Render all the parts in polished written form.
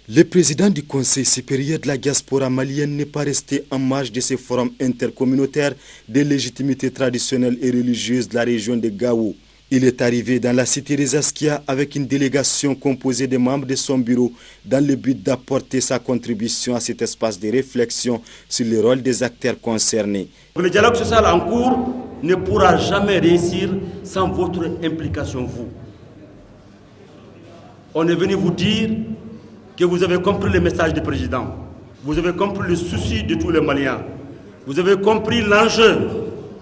Le président du Conseil supérieur de la diaspora malienne n'est pas resté en marge de ces forums intercommunautaires de légitimité traditionnelle et religieuse de la région de Gao. Il est arrivé dans la cité des Askia avec une délégation composée de membres de son bureau dans le but d'apporter sa contribution à cet espace de réflexion sur le rôle des acteurs concernés. Le dialogue social en cours ne pourra jamais réussir sans votre implication, vous. On est venu vous dire que vous avez compris le message du président, vous avez compris le souci de tous les Maliens, vous avez compris l'enjeu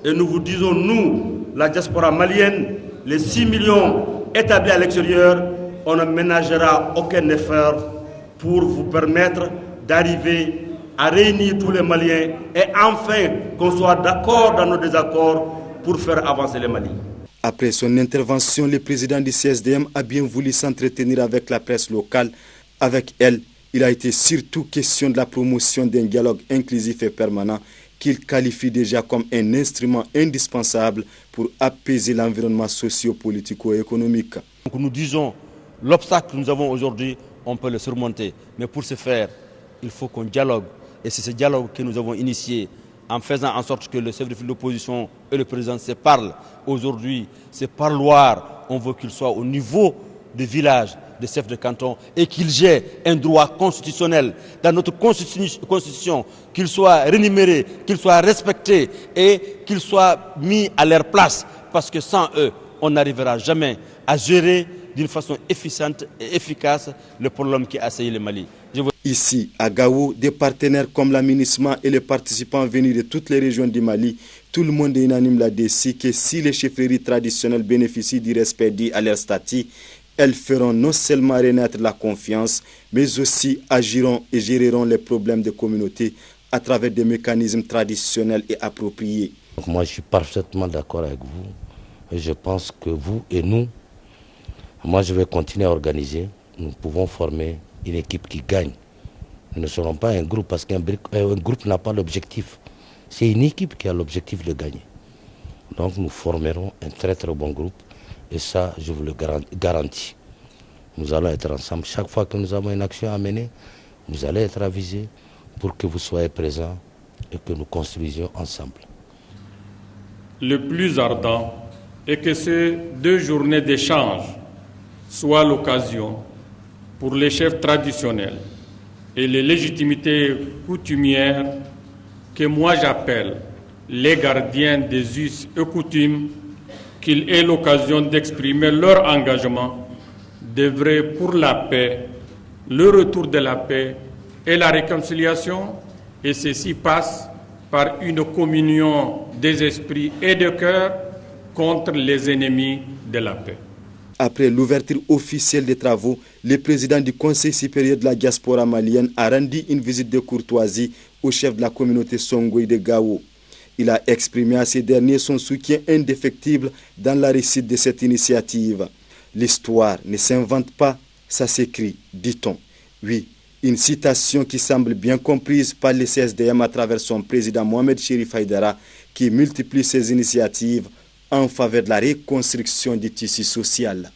et nous vous disons, nous, la diaspora malienne, les 6 millions établis à l'extérieur, on ne ménagera aucun effort pour vous permettre d'arriver à réunir tous les Maliens et enfin qu'on soit d'accord dans nos désaccords pour faire avancer le Mali. Après son intervention, le président du CSDM a bien voulu s'entretenir avec la presse locale. Avec elle, il a été surtout question de la promotion d'un dialogue inclusif et permanent qu'il qualifie déjà comme un instrument indispensable pour apaiser l'environnement socio-politico-économique. Donc nous disons, l'obstacle que nous avons aujourd'hui, on peut le surmonter. Mais pour ce faire, il faut qu'on dialogue. Et c'est ce dialogue que nous avons initié en faisant en sorte que le chef de l'opposition et le président se parlent. Aujourd'hui, ce parloir, on veut qu'il soit au niveau des villages, des chefs de canton, et qu'ils aient un droit constitutionnel dans notre constitution, qu'il soit rémunéré, qu'il soit respecté et qu'il soit mis à leur place. Parce que sans eux, on n'arrivera jamais à gérer d'une façon efficiente et efficace le problème qui assaillit le Mali. Ici, à Gao, des partenaires comme l'aménagement et les participants venus de toutes les régions du Mali, tout le monde est unanime là-dessus que si les chefferies traditionnelles bénéficient du respect dit à leur statut, elles feront non seulement renaître la confiance, mais aussi agiront et géreront les problèmes des communautés à travers des mécanismes traditionnels et appropriés. Moi, je suis parfaitement d'accord avec vous. Et je pense que vous et nous, moi, je vais continuer à organiser. Nous pouvons former une équipe qui gagne. Nous ne serons pas un groupe parce qu'un groupe n'a pas l'objectif. C'est une équipe qui a l'objectif de gagner. Donc, nous formerons un très très bon groupe. Et ça, je vous le garantis. Nous allons être ensemble. Chaque fois que nous avons une action à mener, vous allez être avisés pour que vous soyez présents et que nous construisions ensemble. Le plus ardent est que ces 2 journées d'échange soient l'occasion pour les chefs traditionnels et les légitimités coutumières que moi j'appelle les gardiens des us et coutumes, qu'ils aient l'occasion d'exprimer leur engagement d'œuvrer pour la paix, le retour de la paix et la réconciliation, et ceci passe par une communion des esprits et de cœurs contre les ennemis de la paix. Après l'ouverture officielle des travaux, le président du Conseil supérieur de la diaspora malienne a rendu une visite de courtoisie au chef de la communauté Songoï de Gao. Il a exprimé à ces derniers son soutien indéfectible dans la réussite de cette initiative. L'histoire ne s'invente pas, ça s'écrit, dit-on. Oui, une citation qui semble bien comprise par le CSDM à travers son président Mohamed Chérif Haïdara, qui multiplie ses initiatives en faveur de la reconstruction du tissu social.